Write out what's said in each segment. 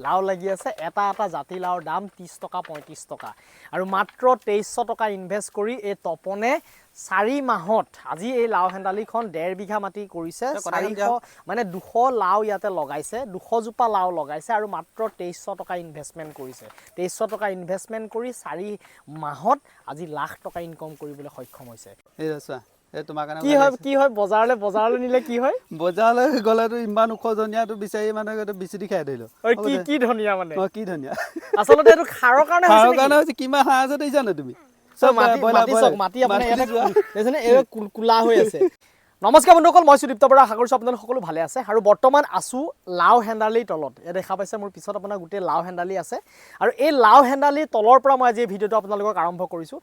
লাও লাগি আছে এটা জাতিলাওৰ দাম 30 টকা 35 টকা আৰু মাত্ৰ 2300 টকা ইনভেষ্ট কৰি এই তপনে 4 মাহত আজি এই লাও হেন্দালিখন 1.5 বিঘা মাটি কৰিছে 400 মানে 200 লাও ইয়াতে লগাইছে 200 জোপা লাও লগাইছে আৰু মাত্ৰ 2300 টকা ইনভেষ্টমেন্ট কৰিছে 2300 টকা ইনভেষ্টমেন্ট কৰি 4 মাহত আজি লাখ টকা ইনকাম কৰিবলৈ সক্ষম হৈছে এই আছা এই তোমাৰ কাৰণে কি হয় বজাৰলৈ নিলে কি হয় বজাৰলৈ গলেতো ইমান উখজনীয়াটো বিচাৰি মানে বিচিটি খাই দিলো ঐ কি ধনিয়া মানে কি ধনিয়া আচলতে এইটো খাৰৰ কাৰণে হৈছে কিমান হাঁহ আছে দেখিছা না তুমি মাটি আপোনাৰ ইয়াতে দেখিছেনে এই কুলা হৈ আছে নমস্কাৰ বন্ধুসকল মই সুদীপ্ত বৰা আশা কৰিছোঁ আপোনালোক সকলো ভালে আছে আৰু বৰ্তমান আছো লাও হেন্দালিৰ তলত এ দেখা পাইছে মোৰ পিছত আপোনাৰ গোটেই লাও হেন্দালি আছে আৰু এই লাও হেন্দালিৰ তলৰ পৰা মই আজি এই ভিডিঅ'টো আপোনালোকক আৰম্ভ কৰিছোঁ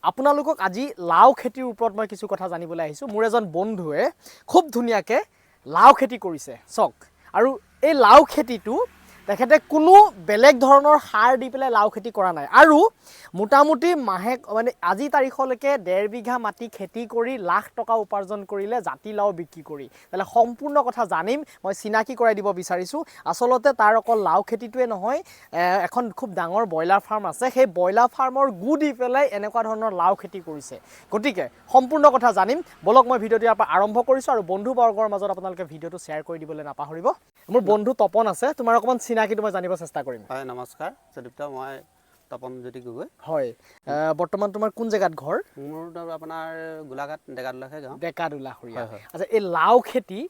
আপোনালোকক আজি লাও খেতিৰ ওপৰত মই কিছু কথা জানিবলৈ আহিছোঁ মোৰ এজন বন্ধুৱে খুব ধুনীয়াকে লাও খেতি কৰিছে চক আৰু এই লাও খেতিটো তেখেতে কোনো বেলেগ ধৰণৰ সাৰ দি পেলাই লাও খেতি কৰা নাই আৰু মোটামুটি মাহে মানে আজি তাৰিখলৈকে 1.5 বিঘা মাটি খেতি কৰি লাখ টকা উপাৰ্জন কৰিলে জাতিলাও বিক্ৰী কৰি তাহলে সম্পূৰ্ণ কথা জানিম মই চিনাকি কৰাই দিব বিচাৰিছোঁ আচলতে তাৰ অকল লাও খেতিটোৱে নহয় এখন খুব ডাঙৰ ব্ৰইলাৰ ফাৰ্ম আছে সেই ব্ৰইলাৰ ফাৰ্মৰ গু দি পেলাই এনেকুৱা ধৰণৰ লাও খেতি কৰিছে গতিকে সম্পূৰ্ণ কথা জানিম বলক মই ভিডিঅ'টো ইয়াৰ পৰা আৰম্ভ কৰিছোঁ আৰু বন্ধু বৰ্গৰ মাজত আপোনালোকে ভিডিঅ'টো শ্বেয়াৰ কৰি দিবলৈ নাপাহৰিব মোৰ বন্ধু তপন আছে তোমাৰ অকমান চিনাকিটো মই জানিব চেষ্টা কৰিম হয় নমস্কাৰ সুদীপ্ত মই তপন জ্যোতি গগৈ হয় বৰ্তমান তোমাৰ কোন জায়গাত ঘৰ মোৰ আপোনাৰ গোলাঘাট ডেকাদুলাহে গাঁও ডেকাদুলাহৰীয়া আচ্ছা এই লাও খেতি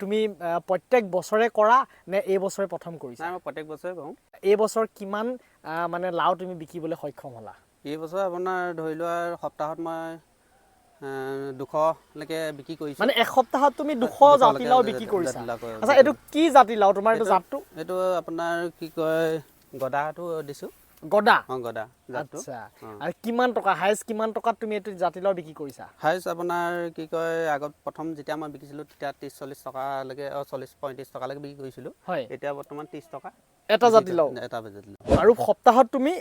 তুমি প্ৰত্যেক বছৰে কৰা নে এই বছৰে প্ৰথম কৰিছা নাই মই প্ৰত্যেক বছৰে কৰোঁ এই বছৰ কিমান মানে লাও তুমি বিকিবলৈ সক্ষম হ'লা এই বছৰ আপোনাৰ ধৰি লোৱা সপ্তাহত মই 200 লৈকে বিক্ৰী কৰিছোঁ মানে এক সপ্তাহত তুমি 200 জাতিলাও বিক্ৰী কৰিছা আচ্ছা এইটো কি জাতিলাও তোমাৰ এইটো জাতটো এইটো আপোনাৰ কি কয় গদাটো দিছোঁ গদা গদা আচ্ছা আৰু কিমান টকা হাইছ কিমান টকাত তুমি এইটো জাতিলাও বিক্ৰী কৰিছা হাইছ আপোনাৰ কি কয় আগত প্ৰথম যেতিয়া মই বিকিছিলোঁ তেতিয়া 30-40 টকালৈকে 40-35 টকালৈকে বিক্ৰী কৰিছিলোঁ এতিয়া বৰ্তমান 30 টকা এটা জাতিলাও আৰু সপ্তাহত তুমি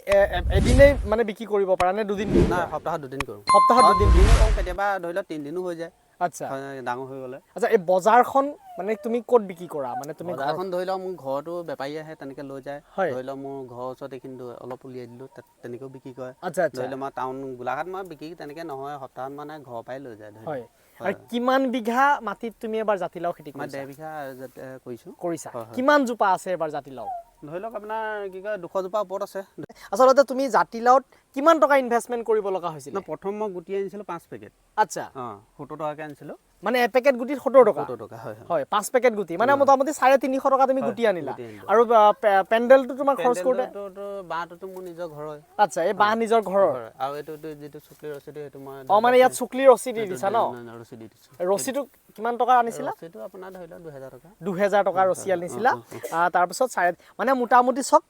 এদিনেই মানে বিক্ৰী কৰিব পাৰা নে দুদিন নাই সপ্তাহত দুদিন কৰোঁ সপ্তাহত দুদিন কৰোঁ কেতিয়াবা ধৰি লওক 3 দিনো হৈ যায় আচ্ছা ডাঙৰ হৈ গ'লে আচ্ছা এই বজাৰখন মানে তুমি ক'ত বিক্ৰী কৰা মানে তুমি বজাৰখন ধৰি লওক মোৰ ঘৰতো বেপাৰী আহে তেনেকৈ লৈ যায় ধৰি লওক মোৰ ঘৰৰ ওচৰত এইখিনি অলপ উলিয়াই দিলোঁ তাত তেনেকৈও বিক্ৰী কৰে ধৰি লওক মই টাউন গোলাঘাট মই বিক্ৰী তেনেকৈ নহয় সপ্তাহত মানে ঘৰৰ পৰাই লৈ যায় হয় আৰু কিমান বিঘা মাটিত তুমি এবাৰ জাতিলাও খেতি কৰিছা মই 1.5 বিঘা কৰিছা কিমান জোপা আছে এবাৰ জাতিলাও ধৰি লওক আপোনাৰ কি কয় 200 জোপা ওপৰত আছে আচলতে তুমি জাতিলাওত কিমান টকা ইনভেষ্টমেন্ট কৰিব লগা হৈছিল প্ৰথম মই গুটি আনিছিলোঁ 5 পেকেট আচ্ছা 70 টকাকৈ আনিছিলোঁ মানে এক পেকেট গুটিত 70 টকা হয় হয় 5 পেকেট গুটি মানে মোটামুটি 350 টকা তুমি গুটি আনিলা আৰু পেন্ডেলটো তোমাৰ খৰচ কৰোতে বাঁহটো মোৰ নিজৰ ঘৰৰ আচ্ছা এই বাঁহ নিজৰ ঘৰৰ আৰু এইটো যিটো চুকলি ৰছীটো সেইটো মই মানে ইয়াত চুকলি ৰছী দি দিছা ন ৰছী দি দিছোঁ ৰছীটো কিমান টকা আনিছিলা ৰছীটো আপোনাৰ ধৰি লওক 2000 টকা 2000 টকা ৰছী আনিছিলা তাৰ পিছত মানে মোটামুটি চক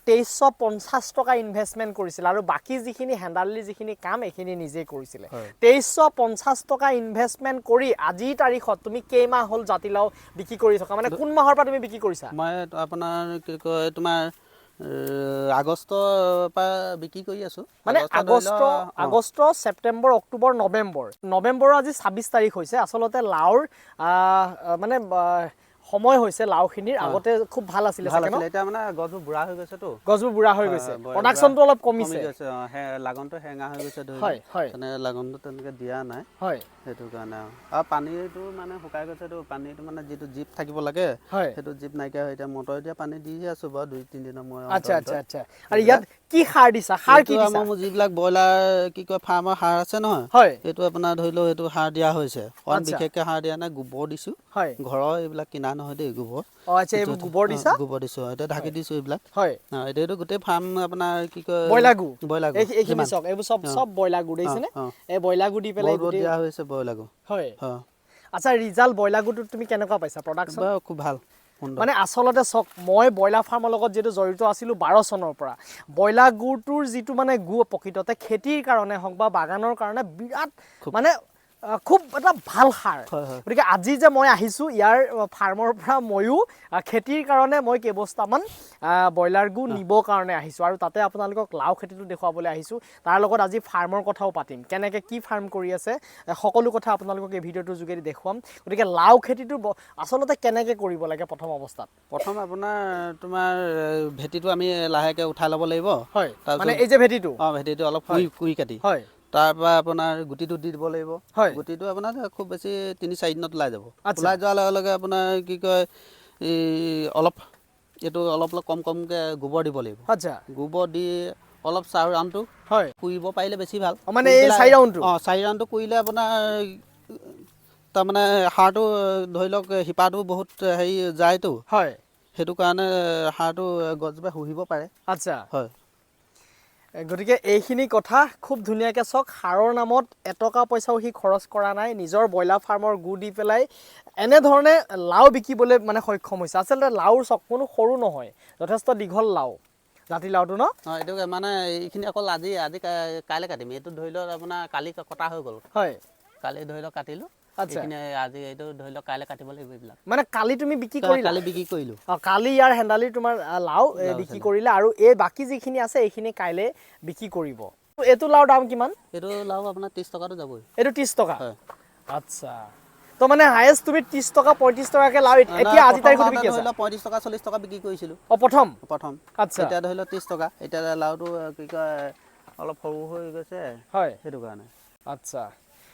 2350 টকা ইনভেষ্টমেন্ট কৰিছিল আৰু বাকি যিখিনি হেন্দালি যিখিনি কাম এখিনি নিজে কৰিছিল 2350 টকা ইনভেষ্টমেন্ট কৰি আজি তাৰিখত তুমি কেইমাহ হল জাতিলাও বিক্ৰী কৰি থকা মানে কোন মাহৰ পৰা তুমি বিক্ৰী কৰিছা মই আপোনাৰ কি কয় তোমাৰ আগষ্টৰ পৰা বিক্ৰী কৰি আছো মানে আগষ্ট ছেপ্টেম্বৰ অক্টোবৰ নৱেম্বৰৰ আজি 26 তাৰিখ হৈছে আচলতে লাওৰ মানে সময় হৈছে লাওখিনিৰ আগতে খুব ভাল আছিল এতিয়া মানে গছবোৰ বুঢ়া হৈ গৈছে তো গছবোৰ বুঢ়া হৈ গৈছে প্ৰডাকশনটো অলপ কমিছে লাগনটো হেঙা হৈ গৈছে মানে লাগনটো তেনেকৈ দিয়া নাই সেইটো কাৰণে আৰু পানীটো মানে শুকাই গৈছে তো পানীটো মানে যিটো জিপ থাকিব লাগে সেইটো জিপ নাইকিয়া হৈ এতিয়া মটৰ এতিয়া পানী দি আছো বাৰু 2-3 দিনৰ মই আচ্ছা আৰু ইয়াত কি সাৰ দিছা সাৰ কি দিছা আমাৰ যিবিলাক ব্ৰইলাৰ কি কয় ফাৰ্মৰ সাৰ আছে নহয় এইটো আপোনাৰ ধৰি লও এইটো সাৰ দিয়া হৈছে কাৰণ বিশেষকৈ সাৰ দিয়া নাই গোবৰ দিছো ঘৰৰ এইবিলাক কিনা নহয় দেই গোবৰ আচ্ছা এই গোবৰ দিছা গোবৰ দিছো এটা ঢাকি দিছো এইবিলাক এটাটো গোটেই ফাৰ্ম আপোনাৰ কি কয় ব্ৰইলাৰ এইখিনি চক এইবোৰ সব ব্ৰইলাৰ গু দিছে নে এই ব্ৰইলাৰ গু দি পেলাই গোটেই দিয়া হৈছে ব্ৰইলাৰ গু হয় আচ্ছা ৰিজাল্ট ব্ৰইলাৰ গুটো তুমি কেনেকুৱা পাইছা প্ৰডাকশন খুব ভাল মানে আসলতে চক মই ব্ৰইলাৰ ফাৰ্মৰ লগত যেটো জড়িত আছিলো 12 চনৰ পৰা ব্ৰইলাৰ গুটোৰ যেটো মানে গু প্ৰকৃততে খেতিৰ কাৰণে হক বা বাগানৰ কাৰণে বিৰাট মানে খুব এটা ভাল সাৰ গতিকে আজি যে মই আহিছোঁ ইয়াৰ ফাৰ্মৰ পৰা ময়ো খেতিৰ কাৰণে মই কেইবস্তামান ব্ৰইলাৰ গু নিবৰ কাৰণে আহিছোঁ আৰু তাতে আপোনালোকক লাও খেতিটো দেখুৱাবলৈ আহিছোঁ তাৰ লগত আজি ফাৰ্মৰ কথাও পাতিম কেনেকৈ কি ফাৰ্ম কৰি আছে সকলো কথা আপোনালোকক এই ভিডিঅ'টোৰ যোগেদি দেখুৱাম গতিকে লাও খেতিটো আচলতে কেনেকৈ কৰিব লাগে প্ৰথম অৱস্থাত প্ৰথম আপোনাৰ তোমাৰ ভেটিটো আমি লাহেকৈ উঠাই ল'ব লাগিব হয় মানে এই যে ভেটিটো ভেটিটো অলপ কুই কাটি হয় তাৰপৰা আপোনাৰ গুটিটো দি দিব লাগিব গুটিটো আপোনাৰ খুব বেছি ৩-৪ দিনত ওলাই যাব ওলাই যোৱাৰ লগে লগে আপোনাৰ কি কয় এই অলপ এইটো অলপ কম কমকৈ গোবৰ দিব লাগিব আচ্ছা গোবৰ দি অলপ 4 ৰাউণ্ডটো হয় কুৰিব পাৰিলে বেছি ভাল মানে এই 4 ৰাউণ্ডটো 4 ৰাউণ্ডটো কুৰিলে আপোনাৰ তাৰমানে সাৰটো ধৰি লওক শিপাটো বহুত হেৰি যায়তো হয় সেইটো কাৰণে সাৰটো গছজোপা শুহিব পাৰে আচ্ছা হয় গতিকে এইখিনি কথা খুব ধুনীয়াকৈ চাওক সাৰৰ নামত এটকা পইচাও সি খৰচ কৰা নাই নিজৰ ব্ৰইলাৰ ফাৰ্মৰ গু দি পেলাই এনেধৰণে লাও বিকিবলৈ মানে সক্ষম হৈছে আচলতে লাওৰ চাওক কোনো সৰু নহয় যথেষ্ট দীঘল লাও জাতিলাওটো ন এইটো মানে এইখিনি অকল আজি কাইলৈ কাটিম এইটো ধৰি লওক আপোনাৰ কালি কটা হৈ গ'ল হয় কালি ধৰি লওক কাটিলোঁ এইখিনি আজি এইটো ধৰি লওক কাইলৈ কাটিব লাগিব এইবিলাক মানে কালি তুমি বিক্ৰী কৰিলা কালি বিক্ৰী কৰিলোঁ কালি ইয়াৰ হেন্দালিৰ তোমাৰ লাও বিক্ৰী কৰিলা আৰু এই বাকী যিখিনি আছে এইখিনি কাইলৈ বিক্ৰী কৰিব এইটো লাওৰ দাম কিমান এইটো লাও আপোনাৰ 30 টকাটো যাবই এইটো 30 টকা হয় আচ্ছা তো মানে হাইয়েষ্ট তুমি 30 টকা 35 টকাকে লাও এতিয়া আজি তাৰিখত বিক্ৰী আছে ধৰি লওক 35 টকা 40 টকা বিক্ৰী কৰিছিলোঁ প্ৰথম আচ্ছা এতিয়া ধৰি লওক 30 টকা এতিয়া লাওটো কি কয় অলপ সৰু হৈ গৈছে হয় সেইটো কাৰণে আচ্ছা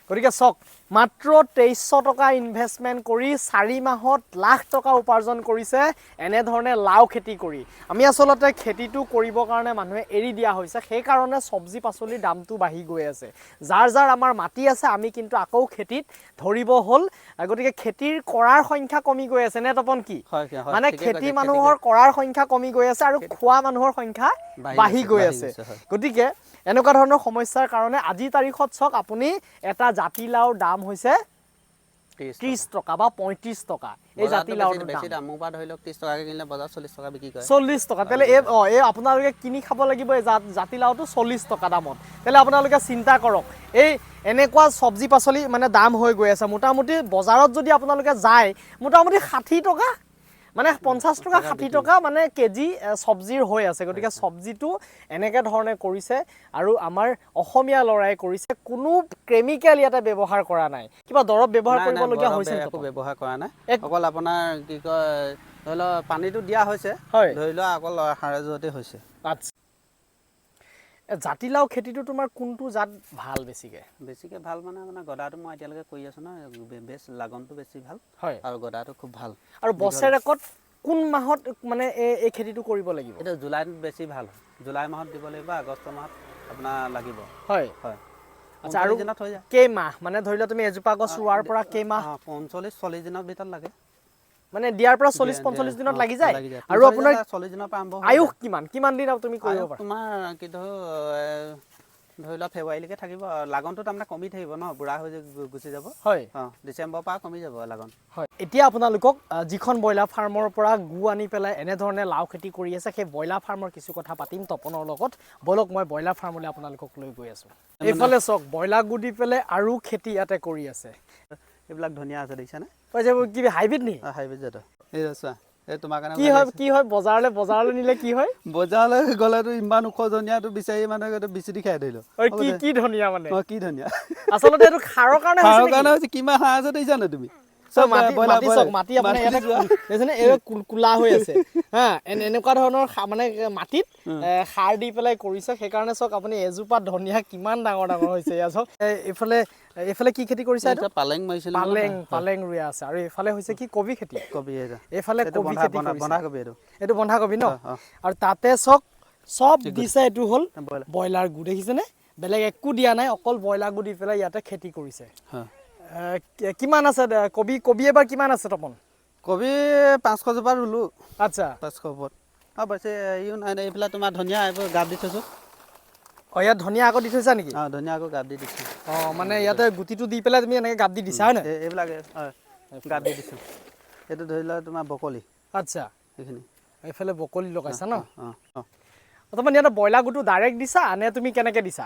গতিকে চাওক মাত্ৰ 2300 টকা ইনভেষ্টমেণ্ট কৰি 4 মাহত লাখ টকা উপাৰ্জন কৰিছে এনেধৰণে লাও খেতি কৰি আমি আচলতে খেতিটো কৰিবৰ কাৰণে মানুহে এৰি দিয়া হৈছে সেইকাৰণে চব্জি পাচলিৰ দামটো বাঢ়ি গৈ আছে যাৰ যাৰ আমাৰ মাটি আছে আমি কিন্তু আকৌ খেতিত ধৰিব হ'ল গতিকে খেতিৰ কৰাৰ সংখ্যা কমি গৈ আছে নে তপন কি মানে খেতি মানুহৰ কৰাৰ সংখ্যা কমি গৈ আছে আৰু খোৱা মানুহৰ সংখ্যা বাঢ়ি গৈ আছে গতিকে এনেকুৱা ধৰণৰ সমস্যাৰ কাৰণে আজি তাৰিখত চাওক আপুনি এটা জাতিলাওৰ দাম হৈছে 30 টকা বা 35 টকা এই জাতিলাওৰ বেছি দাম মোৰ পৰা ধৰি লওক 30 টকাকৈ কিনিলে বজাৰত 40 টকা বিক্ৰী কৰে 40 টকা তেলে এই আপোনালোকে কিনি খাব লাগিব এই জাতিলাওটো 40 টকা দামত তেলে আপোনালোকে চিন্তা কৰক এই এনেকুৱা চব্জি পাচলি মানে দাম হৈ গৈ আছে মোটামুটি বজাৰত যদি আপোনালোকে যায় মোটামুটি 60 টকা মানে 50 টকা 60 টকা মানে কেজি চব্জিৰ হৈ আছে গতিকে চব্জিটো এনেকৈ ধৰণে কৰিছে আৰু আমাৰ অসমীয়া লৰাই কৰিছে কোনো কেমিকেল ইয়াতে ব্যৱহাৰ কৰা নাই কিবা দৰৱ ব্যৱহাৰ কৰিবলগীয়া হৈছে একো ব্যৱহাৰ কৰা নাই অকল আপোনাৰ কি কয় ধৰি লওক পানীটো দিয়া হৈছে ধৰি লোৱা অকল সাৰৰ জৰিয়তে হৈছে আচ্ছা জাতিলাও খেতিটো তোমাৰ কোনটো জাত ভাল বেছিকৈ ভাল মানে গদাটো মই এতিয়ালৈকে কৰি আছোঁ ন বেছ লাগনটো বেছি ভাল হয় আৰু গদাটো খুব ভাল আৰু বছৰেকত কোন মাহত মানে এই খেতিটো কৰিব লাগিব এইটো জুলাইত বেছি ভাল জুলাই মাহত দিব লাগিব আগষ্ট মাহত আপোনাৰ লাগিব হয় হয় আচ্ছা আৰু কেইমাহ মানে ধৰি লোৱা তুমি এজোপা গছ ৰোৱাৰ পৰা কেইমাহ 45-40 দিনৰ ভিতৰত লাগে মানে দিয়াৰ পৰা 40-45 দিনত লাগি যায় আৰু আপোনাৰ 40 দিনৰ পৰা আৰম্ভ আয়ুস কিমান দিন তুমি কৰিব পাৰা তোমাৰ কিন্তু ধৰি লোৱা ফেব্ৰুৱাৰীলৈকে থাকিব লাগনটো তাৰমানে কমি থাকিব ন বুঢ়া হৈ গুচি যাব হয় ডিচেম্বৰৰ পৰা কমি যাব লাগন হয় এতিয়া আপোনালোকক যিখন ব্ৰইলাৰ ফাৰ্মৰ পৰা গু আনি পেলাই এনেধৰণে লাও খেতি কৰি আছে সেই ব্ৰইলাৰ ফাৰ্মৰ কিছু কথা পাতিম তপনৰ লগত বলক মই ব্ৰইলাৰ ফাৰ্মলৈ আপোনালোকক লৈ গৈ আছোঁ এইফালে চাওক ব্ৰইলাৰ গু দি পেলাই আৰু খেতি ইয়াতে কৰি আছে এইবিলাক ধুনীয়া আছে দেখিছানে কি হাইব্ৰিড নি হাইব্ৰিড জাতৰ এই চোৱা এই তোমাৰ কাৰণে কি হয় বজাৰলৈ নিলে কি হয় বজাৰলৈ গ'লেতো ইমান ওখ ধনিয়াটো বিচাৰি মানুহে বিচুতি খাই ধৰিলো কি ধনিয়া মানে কি ধনিয়া আচলতে এইটো সাৰৰ কাৰণে হৈছে কিমান সাৰ আছে দেখিছানে তুমি মাটি আপোনাৰ ইয়াতে দেখিছেনে এই কোলা হৈ আছে হা এনেকুৱা ধৰণৰ মানে মাটিত সাৰ দি পেলাই কৰিছে সেইকাৰণে চাওক আপুনি এজোপা ধনিয়া কিমান ডাঙৰ হৈছে এয়া চাওক এইফালে কি খেতি কৰিছে পালেং ৰুই আছে আৰু এইফালে হৈছে কি কবি খেতি এইফালে কবি খেতি এইটো বন্ধাকবি ন আৰু তাতে চাওক চব দিছে এইটো হ'ল ব্ৰইলাৰ গু দেখিছেনে বেলেগ একো দিয়া নাই অকল ব্ৰইলাৰ গু দি পেলাই ইয়াতে খেতি কৰিছে কিমান আছে কবি এবাৰ কিমান আছে তপন কবি 500 জোপা ৰুলো আচ্ছা 500 ওপৰত বেছি নাই এইফালে তোমাৰ ধনিয়া এইবোৰ গাপ দি থৈছোঁ ইয়াত ধনিয়া আকৌ দি থৈছা নেকি ধনিয়া আকৌ গাপ দি দিছোঁ মানে ইয়াতে গুটিটো দি পেলাই তুমি এনেকৈ গাপ দি দিছা হয় নাই এইবিলাক গাপ দি দিছোঁ এইটো ধৰি লোৱা তোমাৰ বকলি আচ্ছা এইখিনি এইফালে বকলি লগাইছা ন তাৰমানে ইয়াতে ব্ৰইলাৰ গুটো ডাইৰেক্ট দিছা নে তুমি কেনেকৈ দিছা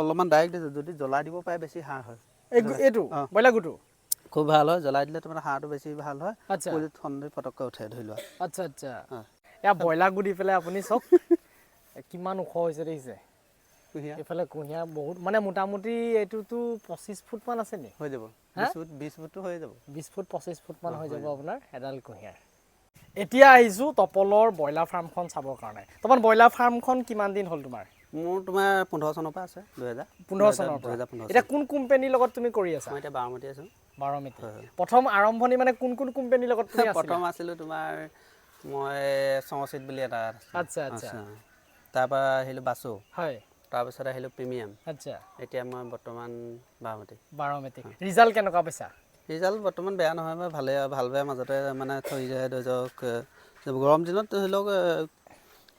অলপমান ডাইৰেক্ট দিছোঁ যদি জ্বলাই দিব পাৰে বেছি সাৰ হয় এইটো ব্ৰইলাৰ গুটো খুব ভাল হয় জ্বলাই দিলে তোমাৰ হাঁহটো বেছি ভাল হয় আচ্ছা পুলিত খন্দি পটককৈ উঠে ধৰি লোৱা আচ্ছা আচ্ছা এয়া ব্ৰইলাৰ গুটি পেলাই আপুনি চক কিমান ওখ হৈছে দেখিছে এইফালে কুঁহিয়াৰ বহুত মানে মোটামুটি এইটোতো 25 ফুট মান আছে নি হৈ যাব 20 ফুটটো হৈ যাব 20 ফুট 25 ফুট মান হৈ যাব আপোনাৰ এডাল কুঁহিয়াৰ এতিয়া আহিছো তপলৰ ব্ৰইলাৰ ফাৰ্মখন চাবৰ কাৰণে তপন ব্ৰইলাৰ ফাৰ্মখন কিমান দিন হ'ল তোমাৰ মোৰ তোমাৰ 15 চনৰ পৰা আছে 15 চনৰ পৰা এটা কোন কোম্পানীৰ লগত তুমি কৰি আছা মই এটা 12 মাটি আছো 12 মিনিট প্ৰথম আৰম্ভণি মানে কোন কোম্পানীৰ লগত তুমি আছিলা প্ৰথম আছিলো তোমাৰ মই সংচিত বুলি এটা আচ্ছা আচ্ছা তাৰ পৰা আহিলো বাসু হয় তাৰ পিছত আহিলো প্ৰিমিয়াম আচ্ছা এতিয়া মই বৰ্তমান 12 মিনিট ৰিজাল্ট কেনেকুৱা পাইছা ৰিজাল্ট বৰ্তমান বেয়া নহয় মই ভালে ভাল বেয়া মাজতে মানে থৈ যায় ধৰি লওক গৰম দিনত ধৰি লওক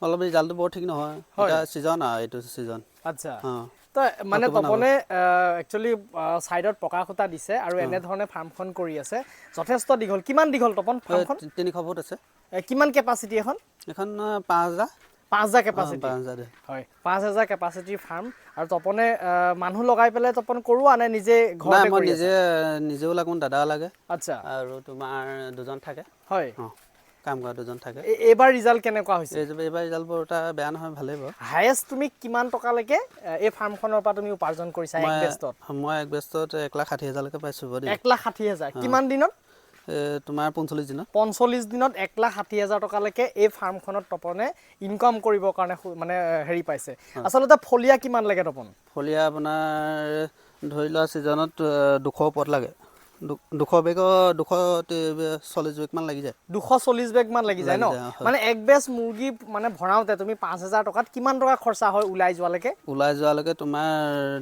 অলপ ৰিজাল্টটো বৰ ঠিক নহয় এটা সিজন এইটো সিজন আচ্ছা তো মানে তপনে একচুয়ালি সাইডত পকা খুঁটা দিছে আৰু এনে ধৰণে ফাৰ্মখন কৰি আছে যথেষ্ট দীঘল কিমান দীঘল তপন ফাৰ্মখন 300 ফুট আছে কিমান কেপাসিটি এখন 5000 কেপাসিটি হয় 5000 কেপাসিটিৰ ফাৰ্ম আৰু তপনে মানুহ লগাই পেলাই তপন কৰোৱা নে নিজে ঘৰতে কৰি আছে নিজেও লাগুন দাদা লাগে আচ্ছা আৰু তোমাৰ দুজন থাকে হয় কাম কৰা দুজন থাকে এবাৰ ৰিজাল্ট কেনেকুৱা হৈছে এবাৰ ৰিজাল্ট বৰটা বেয়া নহয় ভালেই বাৰু হাইয়েষ্ট তুমি কিমান টকা লৈকে এই ফাৰ্মখনৰ পৰা তুমি উপাৰ্জন কৰিছা এক বেষ্টত মই এক বেষ্টত 1,60,000 লৈকে পাইছো বাৰু 1,60,000 কিমান দিনত তোমাৰ 45 দিনত 45 দিনত 1,60,000 টকা লৈকে এই ফাৰ্মখনত তপনে ইনকাম কৰিবৰ কাৰণে মানে হেৰি পাইছে আচলতে ফলিয়া কিমান লাগে তপন ফলিয়া আপোনাৰ ধৰি লোৱা সিজনত 200 ওপৰত লাগে 200 বেগ 240 বেগ মান লাগি যায় 240 বেগ মান লাগি যায় ন মানে এক বেচ মুৰ্গী মানে ভৰাওতে তুমি 5,000 টকাত কিমান টকা খৰচা হয় ওলাই যোৱালৈকে তোমাৰ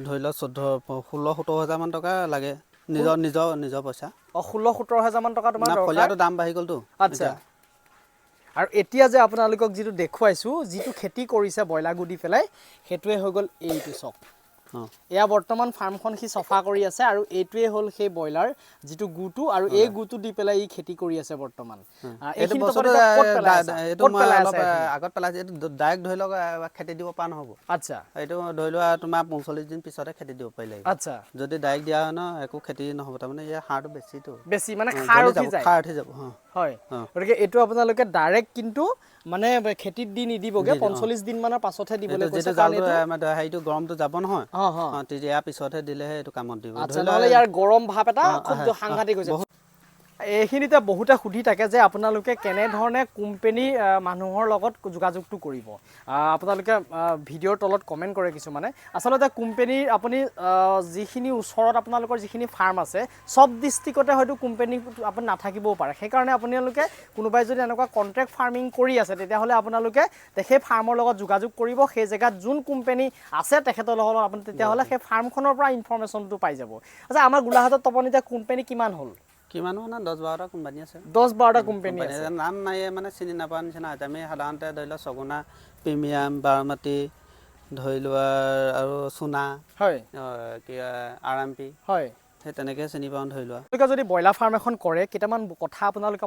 ধৰি লোৱা 16-17 মান টকা লাগে নিজৰ পইচা 16-17 মান টকা তোমাৰ দৰকাৰ ফলিয়াটো দাম বাঢ়ি গ'লতো আচ্ছা আৰু এতিয়া যে আপোনালোকক যিটো দেখুৱাইছো যিটো খেতি কৰিছে ব্ৰইলাৰ গুটি পেলাই হেতুৱে হৈ গ'ল এইটো চক এয়া বৰ্তমান ফাৰ্মখন সি সফা কৰি আছে আৰু এইটোৱে হ'ল সেই ব্ৰইলাৰ যিটো গুটো আৰু এই গুটো দি পেলাই ই খেতি কৰি আছে বৰ্তমান এইটো বছৰটো এইটো মই অলপ আগত পেলাইছে এইটো ডাইৰেক্ট ধৰি লওক খেতি দিব পৰা নহ'ব আচ্ছা এইটো ধৰি লোৱা তোমাৰ 45 দিন পিছতে খেতি দিব পাৰিলে আচ্ছা যদি ডাইৰেক্ট দিয়া হয় ন একো খেতি নহ'ব তাৰমানে ইয়াৰ সাৰটো বেছি মানে খাৰ উঠি যাব হয় গতিকে এইটো আপোনালোকে ডাইৰেক্ট কিন্তু মানে খেতিত দি নিদিবগে 45 দিন মানৰ পাছতহে দিবলৈ কৈছে কাৰণ এইটো গৰমটো যাব নহয় তেতিয়া পিছতহে দিলেহে এইটো কামত দিব আচ্ছা নহলে ইয়াৰ গৰম ভাব এটা খুব সাংঘাতিক হৈছে এইখিনিতে বহুতে সুধি থাকে যে আপোনালোকে কেনে ধৰণে কোম্পানী মানুহৰ লগত যোগাযোগটো কৰিব আপোনালোকে ভিডিঅ'ৰ তলত কমেন্ট কৰে কিছুমানে আচলতে কোম্পানীৰ আপুনি যিখিনি ওচৰত আপোনালোকৰ যিখিনি ফাৰ্ম আছে সব ডিস্ট্ৰিক্টতে হয়তো কোম্পানী আপুনি নাথাকিবও পাৰে সেই কাৰণে আপোনালোকে কোনোবাই যদি এনেকুৱা কন্ট্ৰাক্ট ফাৰ্মিং কৰি আছে তেতিয়াহ'লে আপোনালোকে সেই ফাৰ্মৰ লগত যোগাযোগ কৰিব সেই জায়গাত যোন কোম্পানী আছে তেখেতৰ লগত আপুনি তেতিয়াহ'লে সেই ফাৰ্মখনৰ পৰা ইনফৰমেশ্যনটো পাই যাব আচ্ছা আমাৰ গোলাঘাটত তপন এতিয়া কোম্পানী কিমান হ'ল কিমান মানে 10-12টা কোম্পানী আছে 10-12টা কোম্পানী আছে নাম নাই মানে চিনি নাপাৰ নিচিনা আমি সাধাৰণতে ধৰি লোৱা সগুনা প্ৰিমিয়াম বাৰমাটি ধৰি লোৱা আৰু সোনা হয় কি RMP হয় সেই তেনেকৈ চিনি পাওঁ ধৰি লোৱা যদি ব্ৰইলাৰ ফাৰ্ম এখন কৰে কেইটামান কথা আপোনালোকে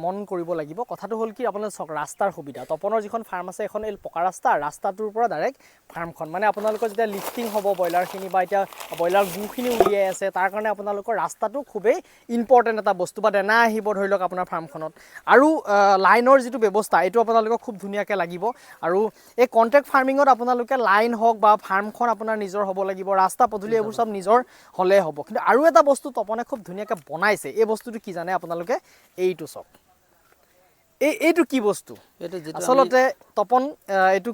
মন কৰিব লাগিব কথাটো হ'ল কি আপোনালোকৰ ৰাস্তাৰ সুবিধা তপনৰ যিখন ফাৰ্ম আছে এখন এই পকা ৰাস্তাটোৰ পৰা ডাইৰেক্ট ফাৰ্মখন মানে আপোনালোকৰ যেতিয়া লিফটিং হ'ব ব্ৰইলাৰখিনি বা এতিয়া ব্ৰইলাৰ গুখিনি উলিয়াই আছে তাৰ কাৰণে আপোনালোকৰ ৰাস্তাটো খুবেই ইম্পৰ্টেণ্ট এটা বস্তু বা দেনা আহিব ধৰি লওক আপোনাৰ ফাৰ্মখনত আৰু লাইনৰ যিটো ব্যৱস্থা এইটো আপোনালোকক খুব ধুনীয়াকৈ লাগিব আৰু এই কণ্ট্ৰেক্ট ফাৰ্মিঙত আপোনালোকে লাইন হওক বা ফাৰ্মখন আপোনাৰ নিজৰ হ'ব লাগিব ৰাস্তা পদূলি এইবোৰ সব নিজৰ হ'লে হ'ব কিন্তু আৰু এটা বস্তু তপনে খুব ধুনীয়াকৈ বনাইছে এই বস্তুটো কি জানে আপোনালোকে এইটো চক এইটো কি বস্তু আচলতে তপন এইটো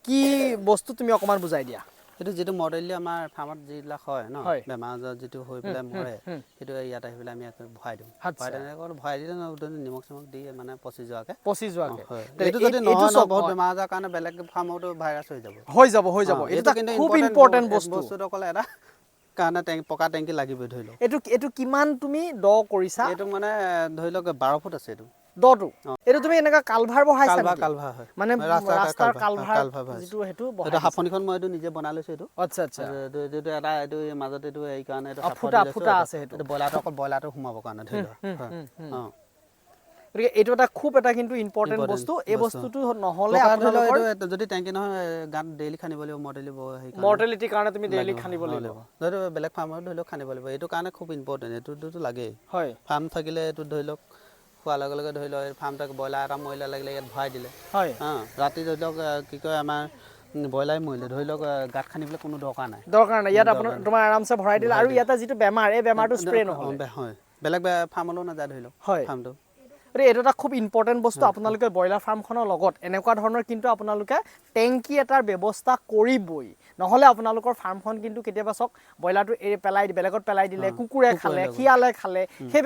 কি বস্তু তুমি অকমান বুজাই দিয়া এইটো যেটো মডেলি আমাৰ ফাৰ্মত যিবিলাক হয় ন বেমাৰ আজাৰ যেটো হৈ পেলাই মৰে সেইটো ইয়াত আহি পেলাই আমি ভৰাই দিওঁ ভৰাই দিলে নিমখ চিমখ দি মানে পচি যোৱাকে এইটো যদি নহয় ন বহুত বেমাৰ আজাৰ কাৰণে বেলেগ ফাৰ্মতো ভাইৰাছ হৈ যাব এটা কিন্তু খুব ইম্পৰ্টেণ্ট বস্তুটো অকল এটা কাৰণে পকা টেংকি লাগিবই ধৰি লওক এইটো কিমান তুমি দ কৰিছা এইটো মানে ধৰি লওক 12 ফুট আছে এইটো দটো এইটো তুমি এনেকা কালভাৰ বহাইছা কালভাৰ হয় মানে ৰাস্তাৰ কালভাৰ যেটো হেতু এটা হাফনিখন মই এইটো নিজে বনাই লৈছো এইটো আচ্ছা আচ্ছা যেটো এটা এইটো মাজত এইটো এই কাৰণে এইটো ফুটা আছে এইটো ব্ৰইলাৰটো অকল ব্ৰইলাৰটো সোমাবৰ কাৰণে ধৰি লোৱা গতিকে এইটো এটা খুব এটা কিন্তু ইম্পৰ্টেণ্ট বস্তু এই বস্তুটো নহ'লে আপোনালোকৰ যদি টেংকি নহয় গাত ডেইলি খানিব লাগিব মৰ্টেলিটিৰ কাৰণে তুমি ডেইলি খানিব লাগিব যদি বেলেগ ফাৰ্মত ধৰি লওক খানিব লাগিব এইটো কাৰণে খুব ইম্পৰ্টেণ্ট এইটোতো লাগেই হয় ফাৰ্ম থাকিলে এইটো ধৰি লওক খোৱাৰ লগে লগে ধৰি লওক ফাৰ্মটোক ব্ৰইলাৰ এটা মৰিলে লাগিলে ইয়াত ভৰাই দিলে হয় ৰাতি ধৰি লওক কি কয় আমাৰ ব্ৰইলাৰ মৰিলে ধৰি লওক গাঁত খানিবলৈ কোনো দৰকাৰ নাই ইয়াত আপোনাৰ তোমাৰ আৰামছে ভৰাই দিলে আৰু ইয়াতে যিটো বেমাৰ এই বেমাৰটো স্প্ৰে নহ'লে হয় বেলেগ ফাৰ্মলৈও নাযায় ধৰি লওক ফাৰ্মটো এইটো এটা খুব ইম্পৰ্টেণ্ট বস্তু আপোনালোকে ব্ৰইলাৰ ফাৰ্মখনৰ লগত এনেকুৱা ধৰণৰ কিন্তু আপোনালোকে টেংকি এটাৰ ব্যৱস্থা কৰিবই নহ'লে আপোনালোকৰ ফাৰ্মখন কিন্তু কেতিয়াবা চাওক ব্ৰইলাৰটো বেলেগত পেলাই দিলে কুকুৰে খালে শিয়ালে খালে সেই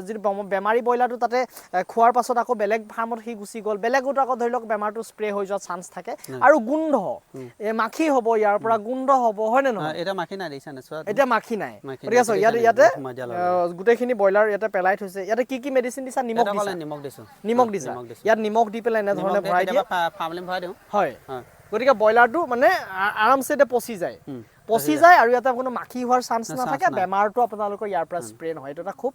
যিটো বেমাৰী ব্ৰইলাৰটো তাতে খোৱাৰ পাছত আকৌ বেলেগ ফাৰ্মত সি গুচি গ'ল বেলেগতো আকৌ ধৰি লওক বেমাৰটো স্প্ৰে হৈ যোৱাৰ চান্স থাকে আৰু গোন্ধ মাখি হ'ব ইয়াৰ পৰা গোন্ধ হ'ব হয়নে নহয় এতিয়া মাখি নাই দেখিছা নে চোৱা এতিয়া মাখি নাই গতিকে চাওক ইয়াতে গোটেইখিনি ব্ৰইলাৰ ইয়াতে পেলাই থৈছে ইয়াতে কি মেডিচিন দিছা নিমখ দিছা ইয়াত নিমখ দি পেলাই এনেধৰণে ভৰাই দিয়ে হয় গতিকে ব্ৰইলাৰটো মানে আৰামছে পচি যায় আৰু ইয়াতে কোনো মাখি হোৱাৰ চান্স নাথাকে বেমাৰটো আপোনালোকৰ ইয়াৰ পৰা স্প্ৰে নহয় এইটো এটা খুব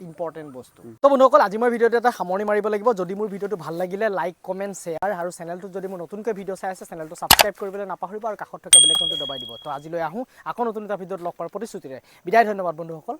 ইম্পৰ্টেণ্ট বস্তু তো বন্ধুসকল আজি মই ভিডিঅ'টো এটা সামৰণি মাৰিব লাগিব যদি মোৰ ভিডিঅ'টো ভাল লাগিলে লাইক কমেণ্ট শ্বেয়াৰ আৰু চেনেলটোত যদি মোৰ নতুনকৈ ভিডিঅ' চাই আছে চেনেলটো ছাবস্ক্ৰাইব কৰিবলৈ নাপাহৰিব আৰু কাষত থকা বেল আইকনটো দবাই দিব তো আজিলৈ আহোঁ আকৌ নতুন এটা ভিডিঅ'ত লগ পোৱাৰ প্ৰতিশ্ৰুতিৰে বিদায় ধন্যবাদ বন্ধুসকল